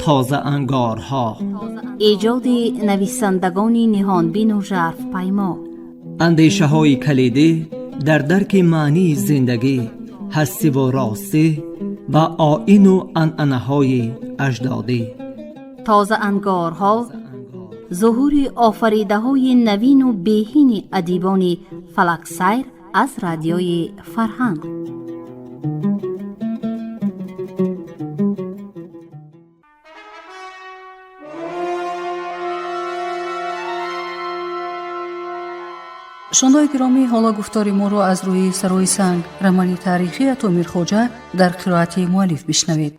تازه انگارها، ایجاد نویسندگان نهانبین و ژرف پیما، اندیشه های کلیدی در درک معنی زندگی، هستی و راستی و آیین و عنعنه های اجدادی. تازه انگارها، ظهور آفریده های نوین و بهین ادیبان فلک سیر از رادیوی فرهنگ. شنوندگان گرامی، حالا گفتار ما را از روی سرای سنگ رمان تاریخی اتومیر خوجه در قرائت مؤلف بشنوید.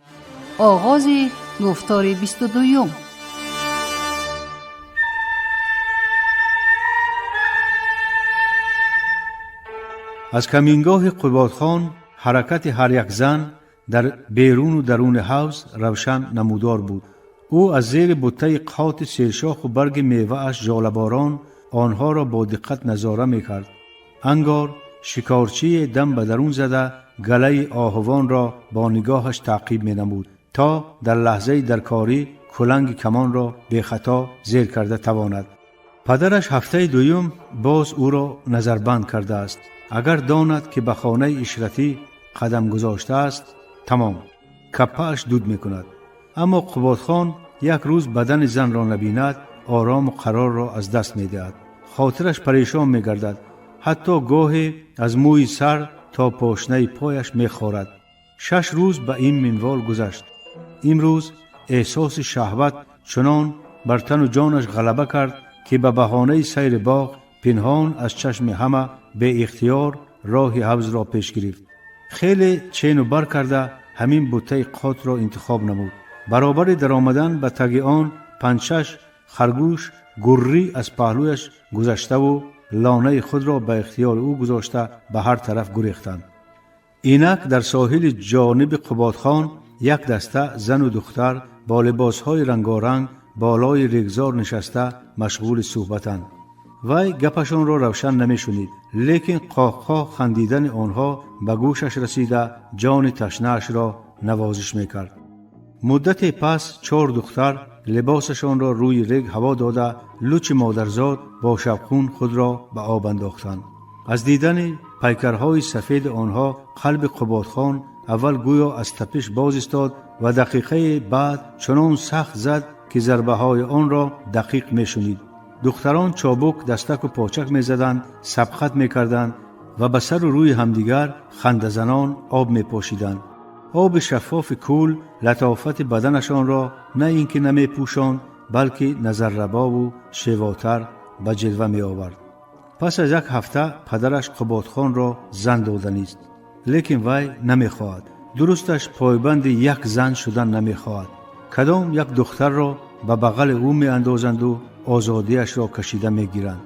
آغاز گفتار 22. از کمینگاه قبادخان حرکت هر یک زن در بیرون و درون حوض روشن نمودار بود. او از زیر بوته قات سیرشاخ و برگ میوه اش جالباران آنها را با دقت نظاره میکرد. انگار شکارچی دم به درون زده گله آهوان را با نگاهش تعقیب می نمود تا در لحظه درکاری کلنگ کمان را به خطا زیر کرده تواند. پدرش هفته دوم باز او را نظربند کرده است. اگر داند که به خانه اشرتی قدم گذاشته است، تمام، کپه اش دود می کند. اما قبادخان یک روز بدن زن را نبیند، آرام و قرار را از دست می دهد. خاطرش پریشان می گردد. حتی گاهی از موی سر تا پاشنه پایش می خورد. 6 روز به این منوال گذشت. امروز احساس شهوت چنان بر تن و جانش غلبه کرد که به بهانه سیر باغ پنهان از چشم همه به اختیار راه حوض را پیش گرفت. خیلی چین و بر کرده همین بوته قات را انتخاب نمود. برابر در آمدن به تگ آن 5-6 خرگوش گری از پهلویش گذشته و لانه خود را به اختیار او گذاشته به هر طرف گریختند. اینک در ساحل جانب قبادخان یک دسته زن و دختر با لباسهای رنگارنگ بالای ریگزار نشسته مشغول صحبتند. وی گپشان را روشن نمی شنید، لیکن قاقا خندیدن آنها به گوشش رسیده جان تشنه‌اش را نوازش می کرد. مدت پس 4 دختر لباسشان را روی ریگ هوا داده لوچ مادرزاد با شبخون خود را به آب انداختند. از دیدن پیکرهای سفید آنها قلب قبادخان اول گویا از تپش باز استاد و دقیقه بعد چنان سخت زد که ضربه های آن را دقیق می شنید. دختران چابک دستک و پاچک می زدند، سبقت می کردند و به سر و روی همدیگر خنده زنان آب می پاشیدند. آب شفاف کول لطافت بدنشان را نه اینکه نمی پوشاند بلکه نظرربا و شیواتر به جلوه می آورد. پس از 1 هفته پدرش قبادخان را زن دادنی است، لیکن وی نمی خواهد. درستش پایبند یک زن شدن نمی خواهد. کدام یک دختر را به بغل او می اندازند و آزادیش را کشیده می گیرند.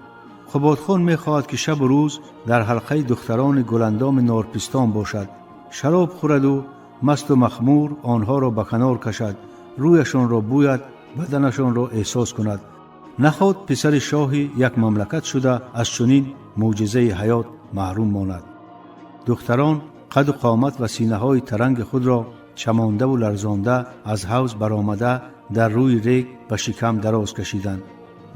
قبادخان می خواهد که شب و روز در حلقه دختران گلندام نارپیستان باشد، شراب خورد و مست و مخمور آنها را به کنار کشد، رویشان را بوید، بدنشان را احساس کند. نخواد پسر شاهی یک مملکت شده از چنین معجزه حیات محروم ماند. دختران قد و قامت و سینه های ترنگ خود را چمانده و لرزانده از حوض برآمده در روی ریگ به شکم دراز کشیدند.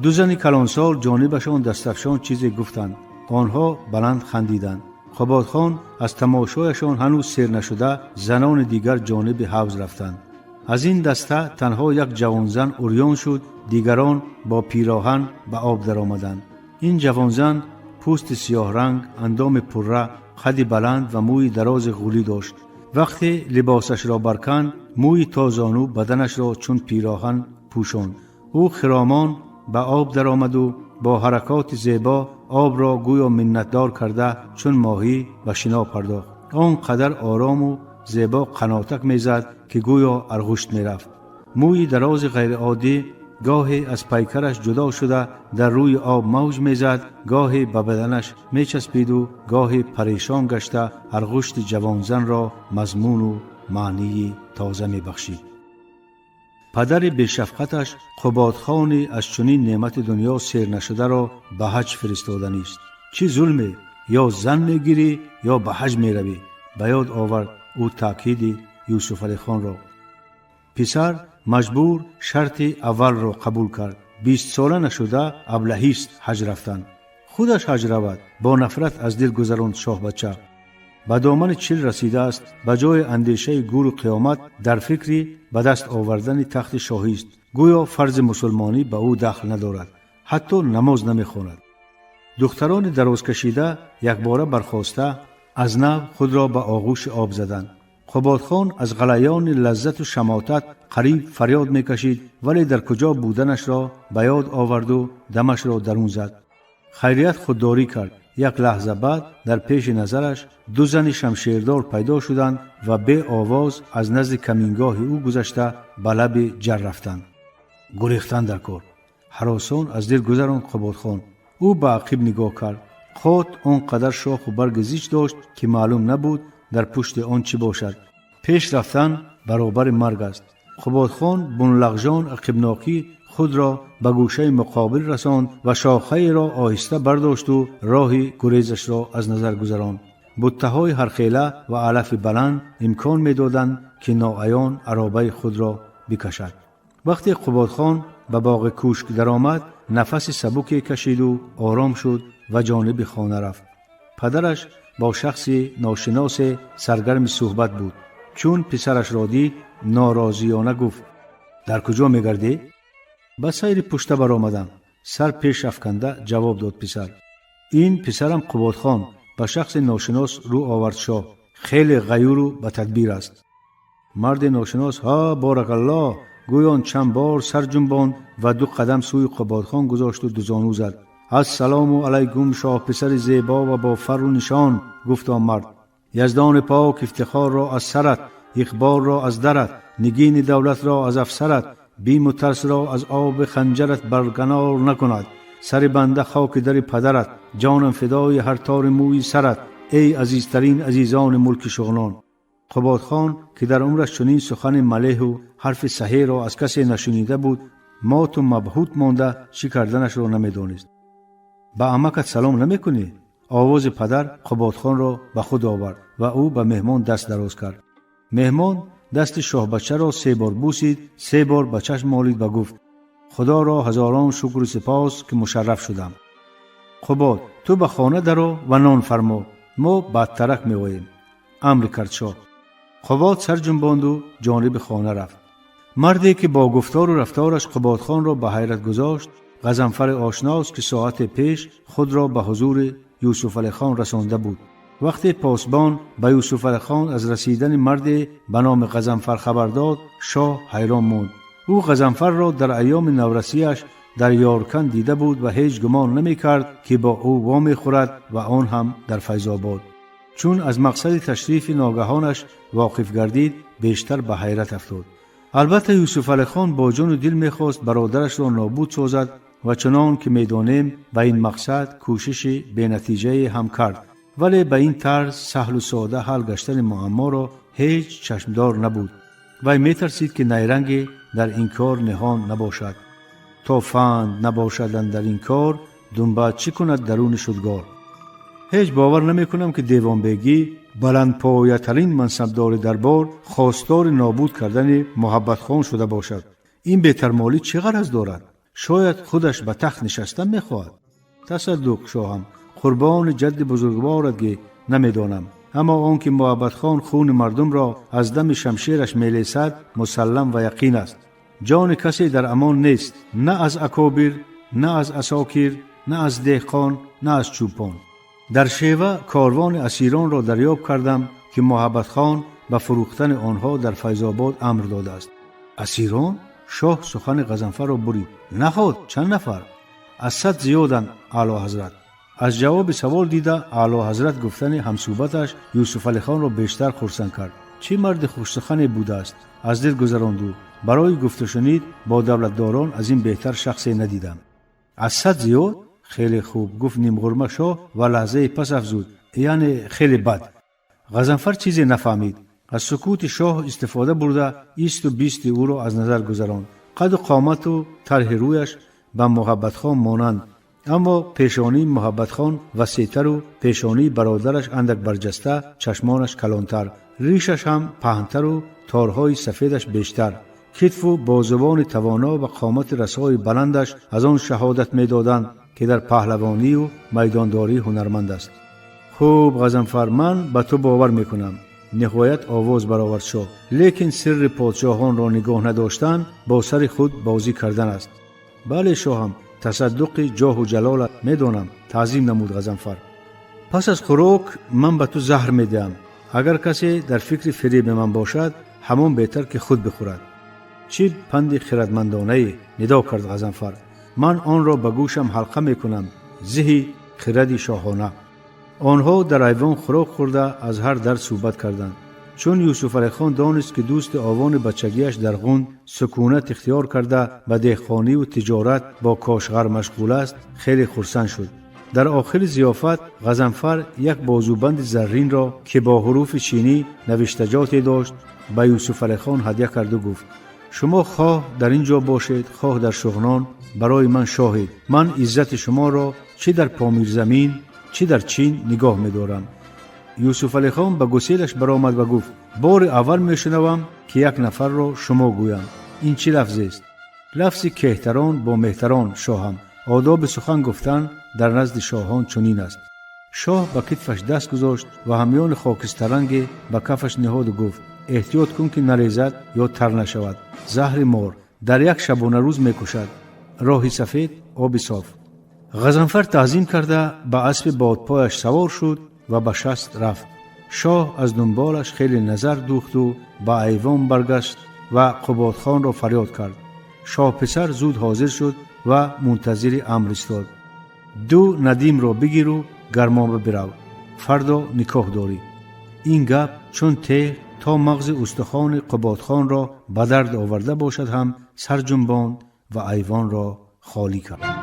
2 زن کلانسال جانبشان دستفشان چیزی گفتند. آنها بلند خندیدند. قبادخان از تماشایشان هنوز سیر نشده زنان دیگر جانب حوض رفتند. از این دسته تنها یک جوانزن اوریان شد، دیگران با پیراهن به آب در آمدند. این جوانزن پوست سیاه رنگ، اندام پره، قد بلند و موی دراز غولی داشت. وقتی لباسش را برکند موی تا زانو بدنش را چون پیراهن پوشاند. او خرامان به آب در آمد و با حرکات زیبا آب را گویا منتدار کرده چون ماهی به شنا پرداخت. آنقدر آرام و زیبا قناتک میزد که گویا ارغشت میرفت. موی دراز غیر عادی گاهی از پیکرش جدا شده در روی آب موج میزد، گاهی به بدنش میچسبید و گاهی پریشان گشته ارغشت جوانزن را مضمون و معنی تازه میبخشید. پدر بی‌شفقتش قبادخانی از چنین نعمت دنیا سیر نشده را به حج فرستادنی است. چی ظلمه؟ یا زن میگیری یا به حج میروی. به یاد آورد او تاکید یوسف علی خان را. پسر مجبور شرط اول را قبول کرد. 20 ساله نشده ابلهی است حج رفتن. خودش حج رود. با نفرت از دل گذراند شاه بچه. به دامن 40 رسیده است. به جای اندیشه گور و قیامت در فکری به دست آوردن تخت شاهی است. گویا فرض مسلمانی به او دخل ندارد. حتی نماز نمیخواند. دختران دراز کشیده یک باره برخاسته از نو خود را به آغوش آب زدند. قبادخان از غلیان لذت و شماتت قریب فریاد میکشید، ولی در کجا بودنش را به یاد آورد و دمش را درون زد. خیریت خودداری کرد. یک لحظه بعد در پیش نظرش 2 زن شمشیردار پیدا شدند و به آواز از نزد کمینگاه او گذشته به لب جر رفتند. گریختن در کار. هراسان از دل گذراند قبادخان. او به عقب نگاه کرد. خود آنقدر شاخ و برگ زیچ داشت که معلوم نبود در پشت آن چی باشد. پیش رفتن برابر مرگ است. قبادخان بنلغجان عقبناکی خود را به گوشه مقابل رساند و شاخه را آهسته برداشت و راه گریزش را از نظر گذراند. بته‌های هر خیله و علف بلند امکان می‌دادند که ناعیان عرابه خود را بکشد. وقتی قبادخان به باغ کوشک درآمد، نفس سبکی کشید و آرام شد و جانب خانه رفت. پدرش با شخصی ناشناس سرگرم صحبت بود. چون پسرش را دید ناراضیانه گفت: در کجا می‌گردی؟ به سیر پشته برآمدم. سر پیش افکنده جواب داد پسر: این پسرم قبادخان به شخص ناشناس رو آورد شاه. خیلی غیور و به تدبیر است. مرد ناشناس ها بارک الله گویان چند بار سر جنباند و 2 قدم سوی قبادخان گذاشت و 2 زانو زد. السلام علیکم شاه پسر زیبا و با فر و نشان، گفت مرد. یزدان پاک افتخار را از سرت، اخبار را از درت، نگین دولت را از افسرت، بیم و ترس را از آب خنجرت برکنار نکند. سر بنده خاک در پدرت، جانم فدای هر تار موی سرت، ای عزیزترین عزیزان ملک شغنان. قبادخان که در عمرش چنین سخن ملیح و حرف صحیح را از کسی نشنیده بود، مات و مبهوت مانده چی کردنش را نمیدانست. به عمکت سلام نمیکنی؟ آواز پدر قبادخان را به خود آورد و او به مهمان دست دراز کرد. مهمان دست شاه بچه را 3 بار بوسید، 3 بار به چشم مالید و گفت: خدا را هزاران شکر و سپاس که مشرف شدم. قباد تو به خانه درو و نان فرما، ما بعد ترک می‌آییم. امر کرد شاه. قباد سر جنباند و جانب خانه رفت. مردی که با گفتار و رفتارش قبادخان را به حیرت گذاشت، غضنفر آشناست که ساعت پیش خود را به حضور یوسف علی خان رسانده بود. وقتی پاسبان به یوسف علی خان از رسیدن مردی به نام غضنفر خبر داد، شاه حیران ماند. او غضنفر را در ایام نورسیش در یارکن دیده بود و هیچ گمان نمی کرد که با او وامی خورد و آن هم در فیض‌آباد. چون از مقصد تشریف ناگهانش واقف گردید، بیشتر به حیرت افتاد. البته یوسف علی خان با جان و دل می‌خواست برادرش را نابود سازد و چنان که می‌دانیم به این مقصد کوشش بی‌نتیجه هم کرد، ولی به این طرز سهل و ساده حل گشتن معما را هیچ چشمدار نبود. وی می‌ترسید که نیرنگی در این کار نهان نباشد. تا فند نباشد در این کار، دنبال چی کند درون شدگار. هیچ باور نمی کنم که دیوان بیگی بلند پایه‌ترین منصبدار دربار خواستار نابود کردن محبت خان شده باشد. این بهترمالی چه غرض دارد؟ شاید خودش به تخت نشستن میخواهد. تصدق شاهم، قربان جد بزرگوارت که نمیدانم، اما آن که محبت خان خون مردم را از دم شمشیرش میلیسد مسلم و یقین است. جان کسی در امان نیست، نه از اکابر، نه از اساکیر، نه از دهقان، نه از چوپان. در شیوه کاروان اسیران را دریاب کردم که محبت خان به فروختن آنها در فیض‌آباد امر داده است. اسیران؟ شاه سخن غضنفر را برید. نخود چند نفر؟ از 100 زیادند اعلی حضرت. از جواب سوال دیده اعلی حضرت گفتن همصحبتش یوسف علی خان را بیشتر خرسند کرد. چه مرد خوش سخنی بوده است. از دل گذراند و برای گفت و شنید با دولتداران از این بهتر شخصی ندیدم. از 100 زیاد؟ خیلی خوب، گفت نیمغرمه شاه و لحظه پس افزود: یعنی خیلی بد. غضنفر چیزی نفهمید. از سکوت شاه استفاده برده ایست و بیست او را از نظر گذراند. قد و قامت و طرح رویش به محبت خان مانند، اما پیشانی محبت خان وسیع‌تر و پیشانی برادرش اندک برجسته، چشمانش کلانتر، ریشش هم پهنتر و تارهای سفیدش بیشتر. کتف و بازوان توانا و قامت رسای بلندش از آن شهادت می‌دادند که در پهلوانی و میدانداری هنرمند است. خوب غضنفر، من به تو باور میکنم. نهایت آواز برآورد شاه. لیکن سر پادشاهان را نگاه نداشتن با سر خود بازی کردن است. بله شاهم، تصدق جاه و جلالت میدانم. تعظیم نمود غضنفر. پس از خوراک من به تو زهر میدهم. اگر کسی در فکر فریب من باشد همان بهتر که خود بخورد. چه پند خردمندانه ندا کرد غضنفر. من آن را به گوشم حلقه میکنم. زهی خردی شاهانه. آنها در ایوان خوراک خورده از هر در صحبت کردند. چون یوسف علی خان دانست که دوست آوان بچگیش در غون سکونت اختیار کرده به دهقانی و تجارت با کاشغر مشغول است، خیلی خرسند شد. در آخر ضیافت غضنفر یک بازوبند زرین را که با حروف چینی نوشتجاتی داشت به یوسف علی خان هدیه کرد و گفت: شما خواه در اینجا باشید خواه در شغنان برای من شاهید. من عزت شما را چه در پامیر زمین چه در چین نگاه می‌دارم. یوسف علی خان به گسیلش برآمد و گفت: بار اول میشنوم که یک نفر را شما گویم. این چه لفظی است؟ لفظ کهتران با مهتران شاهم. آداب سخن گفتن در نزد شاهان چنین است. شاه به کتفش دست گذاشت و همیان خاکسترنگ به کفش نهاد و گفت: احتیاط کن که نریزد یا تر نشود. زهر مار در یک شبانه روز میکشد. راه سفید آب صاف. غضنفر تعظیم کرده به اسب بادپایش سوار شد و به شست رفت. شاه از دنبالش خیلی نظر دوخت و به ایوان برگشت و قباد خان را فریاد کرد. شاه پسر زود حاضر شد و منتظر امر ایستاد. دو ندیم را بگیر و گرمابه برو. فردا نکاح داری. این گپ چون تیغ تا مغز استخوان قباد خان را به درد آورده باشد هم سر جنباند و ایوان را خالی کرد.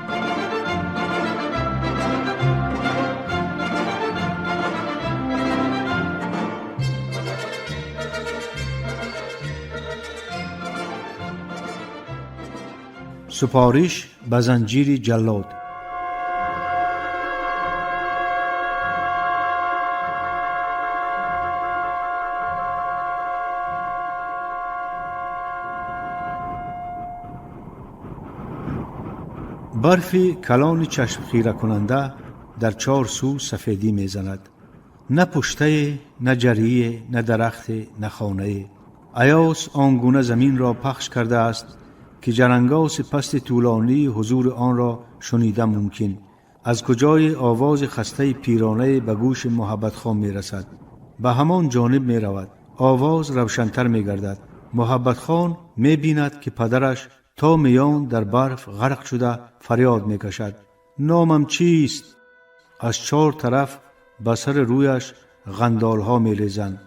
سپارش به زنجیر جلاد. برف کلان چشم خیره کننده در چار سو سفیدی میزند. نه پشته، نه جریه، نه درخت، نه خانه. ایاس آنگونه زمین را پخش کرده است که جرنگاس پست طولانی حضور آن را شنیده ممکن. از کجای آواز خسته پیرانه به گوش محبت خان می رسد. به همان جانب می رود. آواز روشنتر می گردد. محبت خان می بیند که پدرش تا میان در برف غرق شده فریاد می کشد: نامم چیست؟ از چار طرف به سر رویش غندال ها می ریزند.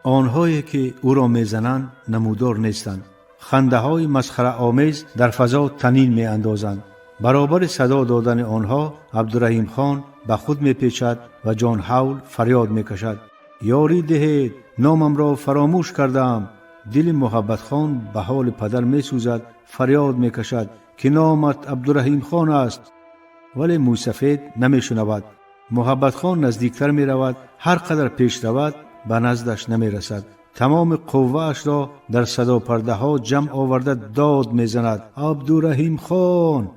آنهایی که او را می زنند نمودار نیستند. خنده های مسخره آمیز در فضا طنین می اندازند. برابر صدا دادن آنها عبدالرحیم خان به خود می پیچد و جان حول فریاد می کشد: یاری دهید، نامم را فراموش کردم. دل محبت خان به حال پدر می سوزد. فریاد می کشد که نامت عبدالرحیم خان است. ولی موسفید نمی شنود. محبت خان نزدیکتر می رود. هر قدر پیش رود به نزدش نمی رسد. تمام قوه اش را در صدا پرده ها جمع آورده داد می زند: عبدالرحیم خان!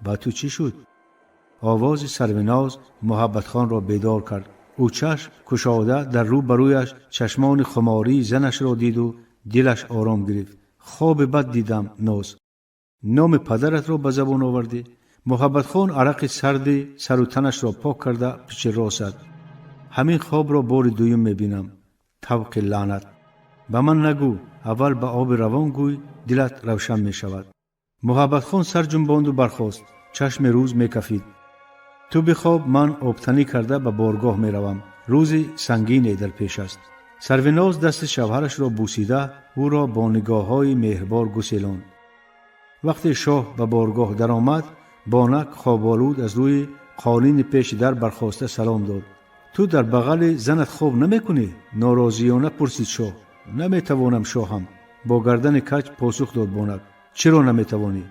با تو چی شد؟ آواز سروناز محبت خان را بیدار کرد. او چشم کشاده در رو برویش چشمان خماری زنش را دید و دلش آرام گرفت. خواب بد دیدم ناز. نام پدرت را به زبان آوردی؟ محبت خان عرق سرد سر و تنش را پاک کرده پیش راست. همین خواب را بار دویم می بینم. طبق لعنت. به من نگو، اول به آب روان گوی، دلت روشن می شود. محبت خان سر جنباند و برخاست. چشم روز می کفید. تو بخواب، من آبتنی کرده به بارگاه می روم. روز سنگینی در پیش است. سروناز دست شوهرش را بوسیده او را با نگاه های مهربار گسیلاند. وقتی شاه به بارگاه در آمد، بانک خوابالود از روی قالین پیش در برخاسته سلام داد. تو در بغل زنت خواب نمی کنی؟ ناراضیانه پرسید شاه. نمی توانم شاهم. با گردن کج پاسخ داد بانک. چرا نمی توانی؟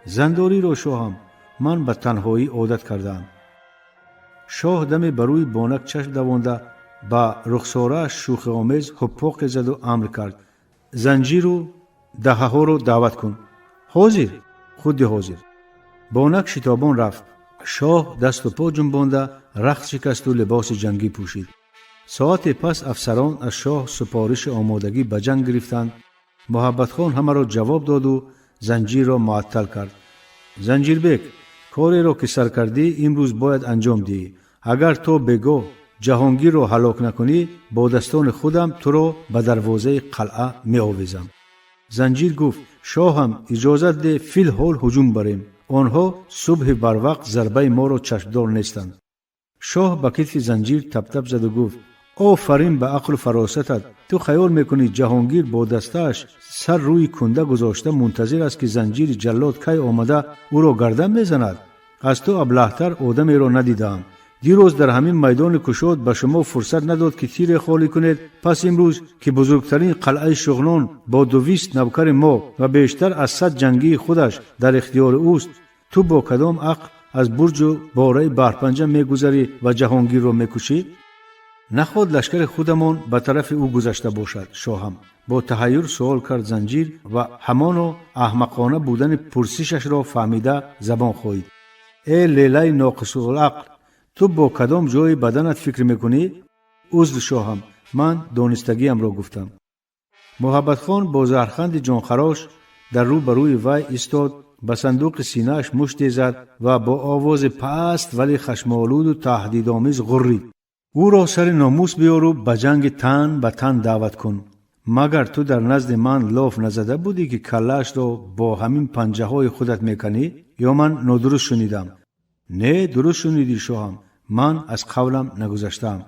زنداری را شاهم. من به تنهایی عادت کردم. شاه دمی بروی بانک چشم دوانده با رخساره شوخی آمیز حپاق زد و امر کرد زنجیر و دهه ها رو دعوت کن. حاضر، خود حاضر. با نقش شتابان رفت. شاه دست و پا جنبانده رخت شکست و لباس جنگی پوشید. ساعت پس افسران از شاه سپارش آمادگی به جنگ گرفتند. محبت خان همه را جواب داد و زنجیر را معطل کرد. زنجیر بیگ، کاری را که سر کردی امروز باید انجام دهی. اگر تو بگو جهانگیر را هلاک نکنی با دستان خودم تو را به دروازه قلعه می آویزم. زنجیر گفت شاهم اجازت ده فی الحال هجوم بریم. آنها صبح بر وقت ضربه ما را چشمدار نیستند. شاه به کتف زنجیر تپ تپ زد و گفت آفرین به عقل و فراستت. تو خیال میکنی جهانگیر با دستش سر روی کنده گذاشته منتظر است که زنجیر جلاد کی آمده او را گردن میزند؟ از تو ابلهتر آدمی را ندیدم. دیروز در همین میدان کشاد به شما فرصت نداد که تیر خالی کنید. پس امروز که بزرگترین قلعه شغنان با 200 نوکر ما و بیشتر از 100 جنگی خودش در اختیار اوست، تو با کدام عقل از برج و باره بحرپنجه میگذری و جهانگیر را میکشی؟ نخواد لشکر خودمان به طرف او گذشته باشد. شاهم با تحیر سوال کرد زنجیر و همان احمقانه بودن پرسشش را فهمیده زبان خواهید. ای لیله ناقص العقل، تو با کدام جای بدنت فکر میکنی؟ عذر شاهم، من دانستگیم را گفتم. محبت خان با زهرخند جانخراش در رو بروی وی ایستاد، به صندوق سینه‌اش مشتی زد و با آواز پست ولی خشم‌آلود و تهدیدآمیز غرید. او را سر ناموس بیار و به جنگ تن به تن دعوت کن. مگر تو در نزد من لاف نزده بودی که کله‌اش را با همین پنجه های خودت میکنی؟ یا من نادرست شنیدم؟ نه، درست شنیدی شاهم، من از قولم نگذشتم.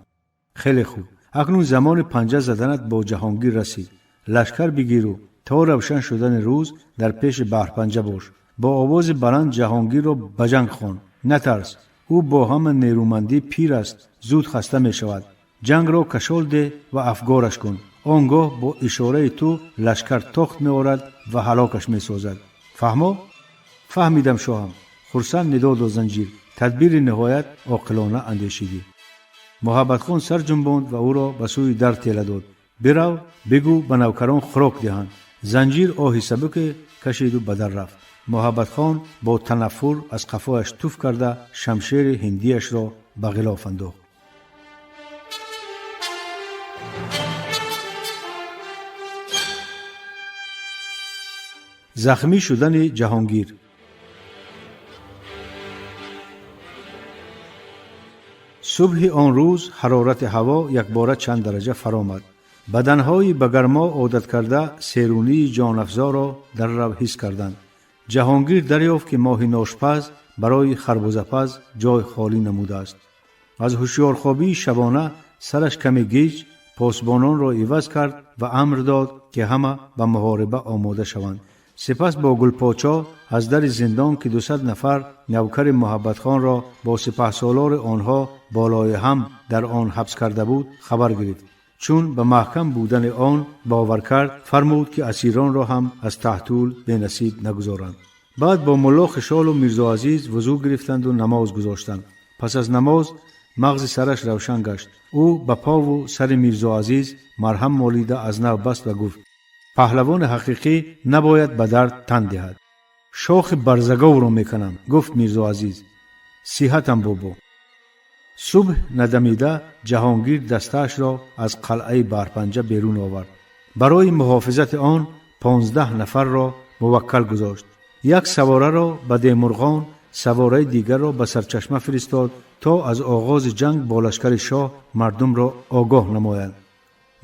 خیلی خوب، اکنون زمان پنجه زدنت با جهانگیر رسید. لشکر بگیر و تا روشن شدن روز در پیش بحرپنجه باش. با آواز بلند جهانگیر را به جنگ خوان. نترس، او با همه نیرومندی پیر است، زود خسته می شود. جنگ را کشال ده و افگارش کن. آنگاه با اشاره تو لشکر تخت می آورد و هلاکش می سازد. فهمو؟ فهمیدم شاهم. خرسند نداد و زنجیر. تدبیر نهایت عاقلانه اندیشیدی. محبت خان سر جنباند و او را به سوی در تیله داد. برو بگو به نوکران خوراک دهند. زنجیر آهی سبک کشید و به در رفت. محبت خان با تنفر از قفایش توف کرده شمشیر هندیش را به غلاف انداخت. زخمی شدن جهانگیر. صبح آن روز حرارت هوا یک باره چند درجه فرامد. بدنهای به گرما عادت کرده سیرونی جان افزا را در رو حس کردند. جهانگیر دریافت که ماهی ناشپز برای خربزه پز جای خالی نموده است. از هوشیارخوابی شبانه سرش کمی گیج پاسبانان را عوض کرد و امر داد که همه به محاربه آماده شوند. سپس با گلپاچا از در زندان که 200 نفر نوکر محبت خان را با سپهسالار آنها بالای هم در آن حبس کرده بود خبر گرفت. چون به محکم بودن آن باور کرد، فرمود که اسیران را هم از تحتول به نصیب نگذارند. بعد با ملا خشال و میرزا عزیز وضو گرفتند و نماز گذاشتند. پس از نماز مغز سرش روشن گشت. او به پا و سر میرزا عزیز مرهم مالیده از نو بست و گفت پهلوان حقیقی نباید به درد تن دهد. شاخ برزگاو را میکنم، گفت میرزا عزیز. صحتم بابا. صبح ندمیده جهانگیر دستش را از قلعه بحرپنجه بیرون آورد. برای محافظت آن 15 نفر را موکل گذاشت. یک سواره را به دیمرغان، سواره دیگر را به سرچشمه فرستاد تا از آغاز جنگ با لشکر شاه مردم را آگاه نمایند.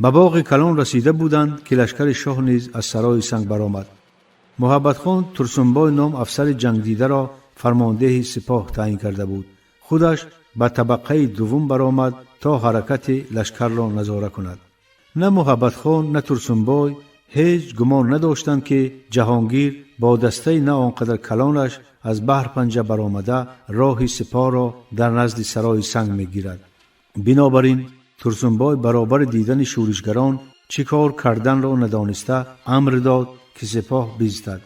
به باغ کلان رسیده بودند که لشکر شاه نیز از سرای سنگ برآمد. محبت خان ترسنبای نام افسر جنگ دیده را فرمانده سپاه تعیین کرده بود. خودش به طبقه دوم برآمد تا حرکت لشکر را نظاره کند. نه محبت خان نه ترسنبای هیچ گمان نداشتند که جهانگیر با دسته نه آنقدر کلانش از بحرپنجه برآمده راه سپاه را در نزد سرای سنگ میگیرد. بنابراین ترسنبای برابر دیدن شورشگران چی کار کردن را ندانسته امر داد که سپاه بیستد.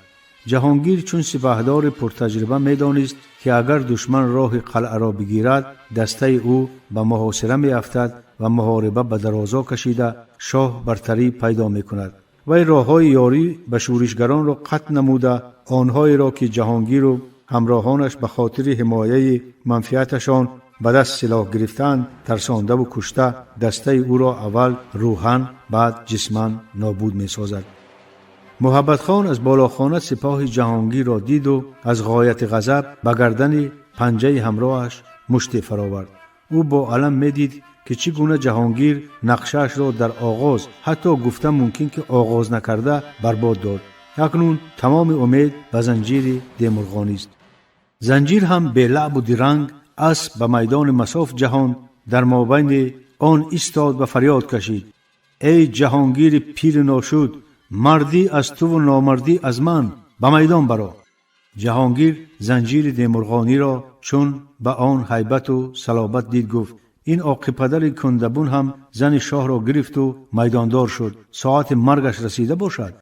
جهانگیر چون سپهدار پرتجربه میدانست که اگر دشمن راه قلعه را بگیرد دسته او به محاصره میافتد و محاربه به درازا کشیده شاه برتری پیدا می کند. وی راه‌های یاری به شورشگران را قطع نموده آنهایی را که جهانگیر و همراهانش به خاطر حمایه منفعتشان به دست سلاح گرفتند ترسانده و کشته دسته او را اول روحاً بعد جسماً نابود می سازد. محبت خان از بالاخانه سپاه جهانگیر را دید و از غایت غضب به گردن پنجه همراهش مشت فراورد. او با علم می دید که چگونه جهانگیر نقشش را در آغاز حتی گفتن ممکن که آغاز نکرده برباد داد. اکنون تمام امید به زنجیر دیمرغانی است. زنجیر هم به لعب و درنگ اسب به میدان مصاف جهان در مابین آن ایستاد و فریاد کشید: ای جهانگیر پیر ناشود، مردی از تو و نامردی از من، به میدان برآ. جهانگیر زنجیر دیمرغانی را چون به آن هیبت و صلابت دید گفت: این آقی پدر کندبون هم زن شاه را گرفت و میداندار شد، ساعت مرگش رسیده باشد.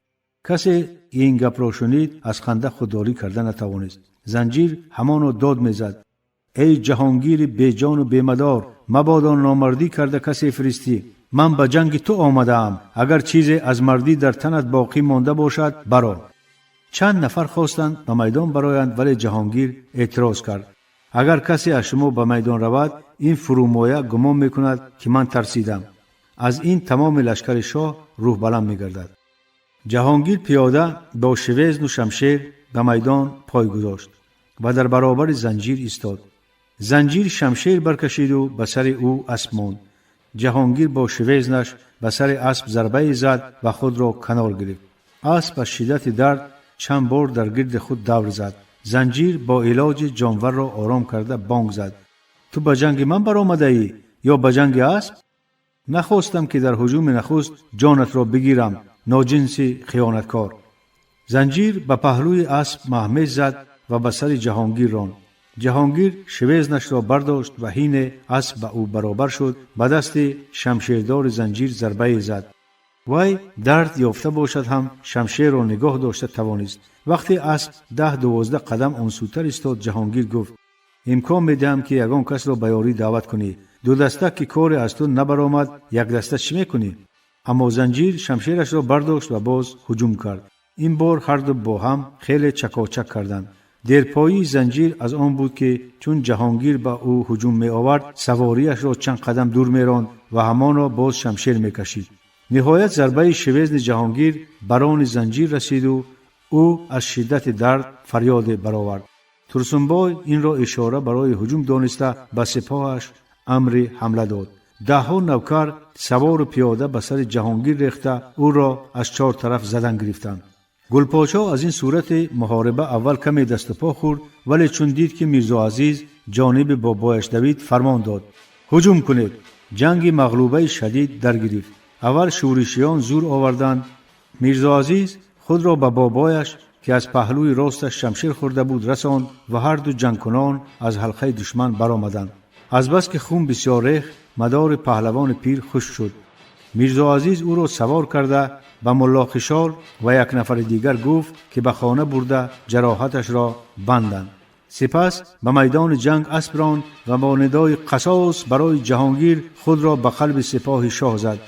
کسی این گپ را شنید از خنده خودداری کرده نتوانست. زنجیر همانو داد میزد: ای جهانگیر بی جان و بی مدار، مبادا نامردی کرده کسی فرستی. من به جنگ تو آمده ام، اگر چیزی از مردی در تنت باقی مانده باشد برآ. چند نفر خواستند به میدان برآیند، ولی جهانگیر اعتراض کرد: اگر کسی از شما به میدان رود این فرومایه گمان میکند که من ترسیدم. از این تمام لشکر شاه روح بلند میگردد. جهانگیر پیاده با شویزن و شمشیر به میدان پای گذاشت و در برابر زنجیر ایستاد. زنجیر شمشیر برکشید و به سر او اسب ماند. جهانگیر با شویزنش به سر اسب ضربه زد و خود را کنار گرفت. اسب از شدت درد چند بار در گرد خود دور زد. زنجیر با علاج جانور را آرام کرده بانگ زد: تو به جنگ من برآمده ای یا به جنگ اسب؟ نخواستم که در هجوم نخست جانت را بگیرم، ناجنسی خیانتکار. زنجیر به پهلوی اسب مهمیز زد و به سر جهانگیر راند. جهانگیر شویزنش را برداشت و حین اسب به او برابر شد به دست شمشیردار زنجیر ضربه زد. وی درد یافته باشد هم شمشیر را نگاه داشته توانست. وقتی اسب 10-12 قدم آن سوتر ایستاد، جهانگیر گفت: امکان میدهم که یگان کس را به یاری دعوت کنی. دو دسته که کار از تو نبرآمد، یک دسته چی میکنی؟ اما زنجیر شمشیرش را برداشت و باز هجوم کرد. این بار هر دو با هم خیلی چکاچک کردند. دیرپایی زنجیر از آن بود که چون جهانگیر به او هجوم می آورد سواریش را چند قدم دور می راند و همان را باز شمشیر می کشید. نهایت ضربه شویزن جهانگیر بران زنجیر رسید و او از شدت درد فریاد برآورد. ترسنبای این را اشاره برای هجوم دانسته به سپاهش امر حمله داد. 10 نوکر سوار و پیاده به سر جهانگیر ریخته او را از 4 طرف زدن گرفتند. گلپاچا از این صورت محاربه اول کمی دست و پا خورد، ولی چون دید که میرزا عزیز جانب بابایش دوید فرمان داد: هجوم کنید. جنگ مغلوبه شدید در گرفت. اول شورشیان زور آوردند. میرزا عزیز خود را به بابایش که از پهلوی راستش شمشیر خورده بود رساند و هر دو جنگکنان از حلقه دشمن برآمدند. از بس که خون بسیار ریخت مدار پهلوان پیر خشک شد. میرزا عزیز او را سوار کرده به ملا خشال و یک نفر دیگر گفت که به خانه برده جراحتش را بندند. سپس به میدان جنگ اسب راند و با ندای قصاص برای جهانگیر خود را به قلب سپاه شاه زد.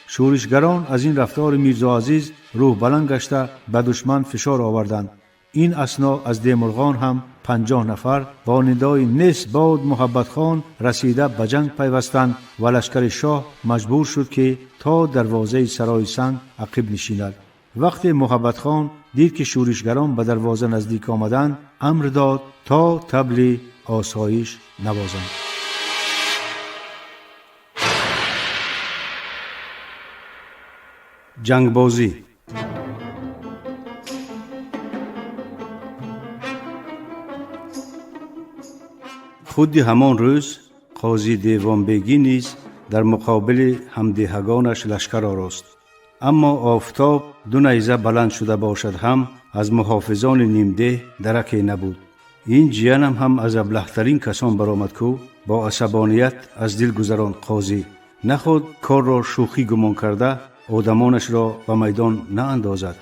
شورشگران از این رفتار میرزا عزیز روح بلند گشته به دشمن فشار آوردند. این اثنا از دیمرغان هم 50 نفر با ندای نس باد محبت خان رسیده به جنگ پیوستند و لشکر شاه مجبور شد که تا دروازه سرای سنگ عقب نشیند. وقتی محبت خان دید که شورشگران به دروازه نزدیک آمدند، امر داد تا طبل آسایش نوازند. جنگ بازی. خود همان روز قاضی دیوان بیگی نیز در مقابل همدیهگانش لشکر آراست. اما آفتاب 2 نیزه بلند شده باشد هم از محافظان نیمده درکی نبود. این جیان هم از ابله‌ترین کسان برآمد که با عصبانیت از دل گذران قاضی نخود کار را شوخی گمان کرده آدمانش را به میدان نه اندازد.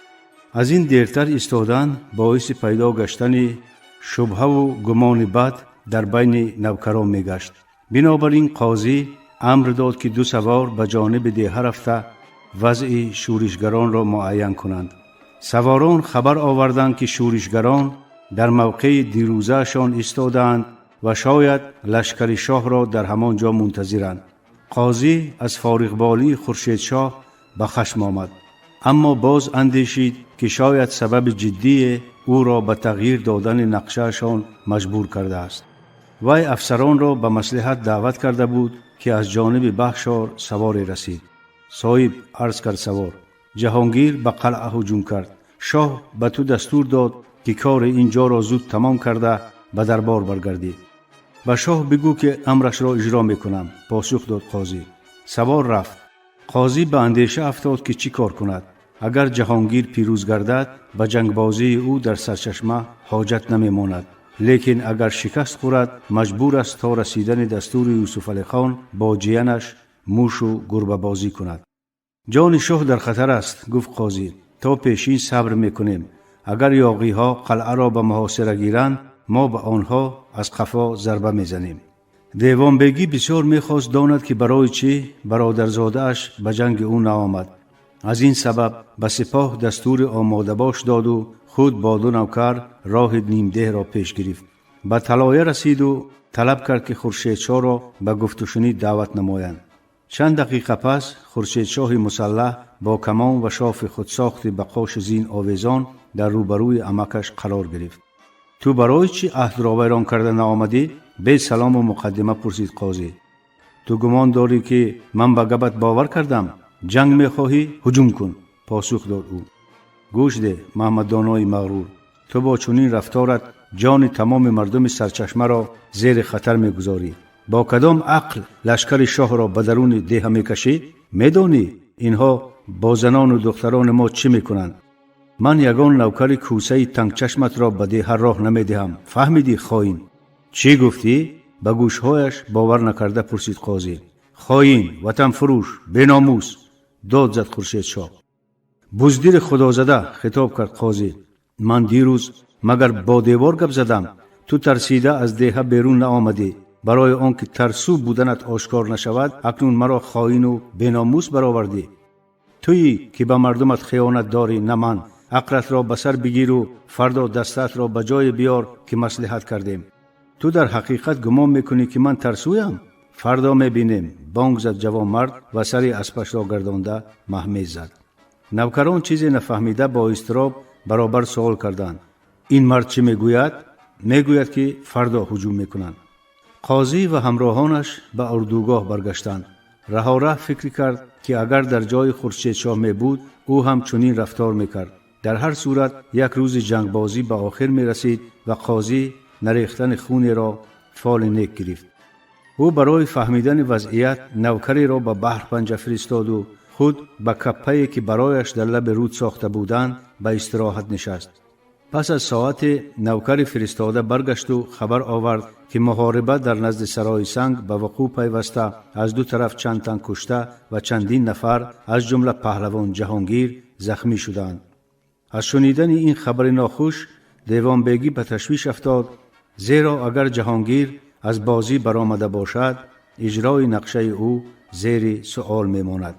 از این دیرتر ایستادن باعث پیدا گشتن شبهه و گمان بد در بین نوکران می گشت. بنابراین قاضی امر داد که 2 سوار به جانب دیه رفته وضع شورشگران را معاین کنند. سواران خبر آوردند که شورشگران در موقع دیروزهشان ایستادند و شاید لشکر شاه را در همان جا منتظرند. قاضی از فارغبالی خورشید شاه به خشم آمد، اما باز اندیشید که شاید سبب جدی او را به تغییر دادن نقشهشان مجبور کرده است. وی افسران را به مصلحت دعوت کرده بود که از جانب بخشار سواری رسید. صاحب عرض کرد سوار، جهانگیر به قلعه هجوم کرد. شاه به تو دستور داد که کار اینجا را زود تمام کرده به دربار برگردی. به شاه بگو که امرش را اجرا میکنم، پاسخ داد قاضی. سوار رفت. قاضی به اندیشه افتاد که چی کار کند. اگر جهانگیر پیروز گردد به جنگبازی او در سرچشمه حاجت نمیماند، لیکن اگر شکست خورد مجبور است تا رسیدن دستور یوسف علی خان با جیانش موش و گربه بازی کند. جان شاه در خطر است، گفت قاضی. تا پیشین صبر میکنیم. اگر یاغی ها قلعه را به محاصره گیرند ما به آنها از قفا ضربه میزنیم. دیوان بیگی بسیار میخواست داند که برای چی برادرزاده اش به جنگ او نآمد. از این سبب به سپاه دستور آماده باش داد و خود با 2 نوکر راه نیمده را پیش گرفت. به طلایه رسید و طلب کرد که خورشید شاه را به گفت و شنید دعوت نمایند. چند دقیقه پس خورشید شاه مسلح با کمان و شاف خود ساخت به قاش زین آویزان در روبروی عمکش قرار گرفت. تو برای چی عهد را ویران کرده نآمدی؟ به سلام و مقدمه پرسید قاضی. تو گمان داری که من به گبت باور کردم؟ جنگ میخواهی؟ هجوم کن، پاسخ داد او. گوش ده محمد دانای مغرور، تو با چنین رفتارت جان تمام مردم سرچشمه را زیر خطر میگذاری. با کدام عقل لشکر شاه را به درون دیه میکشی؟ میدانی اینها با زنان و دختران ما چی میکنند؟ من یگان نوکر کوسه تنگ چشمت را به دیه راه نمیدهم، فهمیدی خائن؟ چی گفتی؟ به گوشهایش باور نکرده پرسید قاضی. خائن، وطن فروش، بیناموس، داد زد خورشید شاه. بزدل خدازده، خطاب کرد قاضی. من دیروز مگر با دیوار گپ زدم؟ تو ترسیده از دیه بیرون نآمدی. برای آنکه ترسو بودنت آشکار نشود اکنون مرا خائن و بیناموس برآوردی. تویی که به مردمت خیانت داری، نه من. عقلت را به سر بگیر و فردا دستت را به جای بیار که مصلحت کردیم. تو در حقیقت گمان میکنی که من ترسویم؟ فردا میبینیم. بانگ زد جوان مرد و سر اسبش را گردانده مهمیز زد. نوکران چیزی نفهمیده با اضطراب برابر سوال کردند. این مرد چی میگوید؟ میگوید که فردا هجوم میکنند. قاضی و همراهانش به اردوگاه برگشتند. رها فکر کرد که اگر در جای خورشید شاه می بود او هم چنین رفتار میکرد. در هر صورت یک روز جنگبازی به آخر می رسید و قاضی نریختن خون را فال نیک گرفت. او برای فهمیدن وضعیت نوکری را به بحر پنجه فرستاد و خود به کپه‌ای که برایش در لب رود ساخته بودند به استراحت نشست. پس از ساعت نوکر فرستاده برگشت و خبر آورد که محاربه در نزد سرای سنگ به وقوع پیوسته، از 2 طرف چند تن کشته و چندین نفر از جمله پهلوان جهانگیر زخمی شدند. از شنیدن این خبر ناخوش دیوان بیگی به تشویش افتاد، زیرا اگر جهانگیر از بازی برآمده باشد اجرای نقشه او زیر سؤال میماند.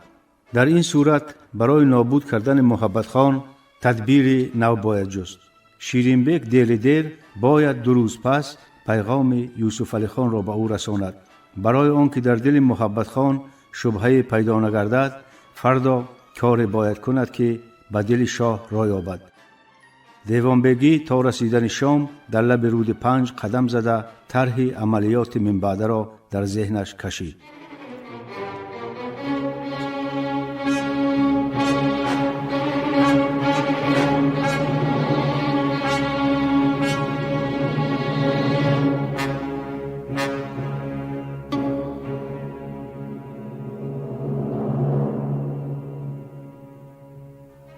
در این صورت برای نابود کردن محبت خان تدبیر نو باید جست. شیرین بیگ دیر باید 2 روز پس پیغام یوسف علی خان را به او رساند. برای آنکه در دل محبت خان شبهه پیدا نگردد فردا کار باید کند که به دل شاه راه یابد. دیوان بیگی تا رسیدن شام در لب رود 5 قدم زده طرح عملیات من بعد را در ذهنش کشید.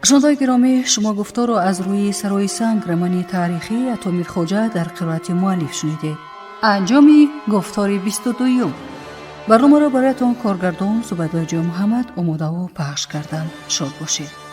شنوندگان گرامی، شما گفتار را از روی سرای سنگ رمان تاریخی عطا میرخواجه در قرائت مؤلف شنیدید. انجام گفتار 22 برنامه را برایتان کارگردان زبدای محمد آماده و پخش کردند. شاد باشید.